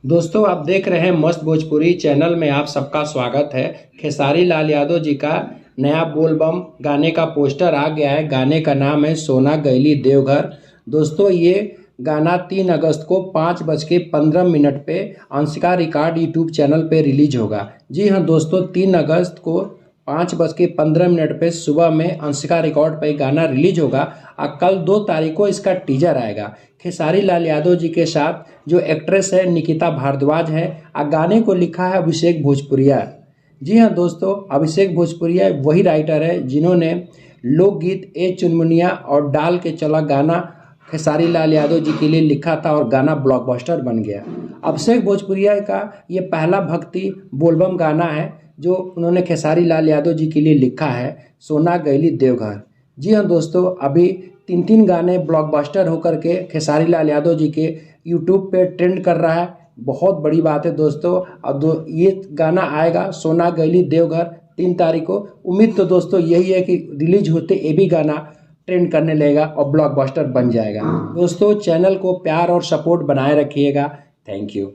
दोस्तों आप देख रहे हैं मस्त भोजपुरी चैनल में आप सबका स्वागत है। खेसारी लाल यादव जी का नया बोलबम गाने का पोस्टर आ गया है। गाने का नाम है सोना गैली देवघर। दोस्तों ये गाना 3 अगस्त को 5:15 पे अंशिका रिकॉर्ड यूट्यूब चैनल पे रिलीज होगा। जी हाँ दोस्तों, 3 अगस्त को 5:15 पे सुबह में अंशिका रिकॉर्ड पे गाना रिलीज होगा और कल 2 तारीख को इसका टीजर आएगा। खेसारी लाल यादव जी के साथ जो एक्ट्रेस है निकिता भारद्वाज है और गाने को लिखा है अभिषेक भोजपुरिया। जी हाँ दोस्तों, अभिषेक भोजपुरिया वही राइटर है जिन्होंने लोकगीत ए चुनमुनिया और डाल के चला गाना खेसारी लाल यादव जी के लिए लिखा था और गाना ब्लॉकबस्टर बन गया। अभिषेक भोजपुरिया का ये पहला भक्ति बोलबम गाना है जो उन्होंने खेसारी लाल यादव जी के लिए लिखा है, सोना गैली देवघर। जी हाँ दोस्तों, अभी 3 गाने ब्लॉकबस्टर होकर के खेसारी लाल यादव जी के यूट्यूब पे ट्रेंड कर रहा है। बहुत बड़ी बात है दोस्तों। अब ये गाना आएगा सोना गैली देवघर 3 तारीख को। उम्मीद तो दोस्तों यही है कि रिलीज होते ये भी गाना ट्रेंड करने लगेगा और ब्लॉकबस्टर बन जाएगा। दोस्तों चैनल को प्यार और सपोर्ट बनाए रखिएगा। Thank you.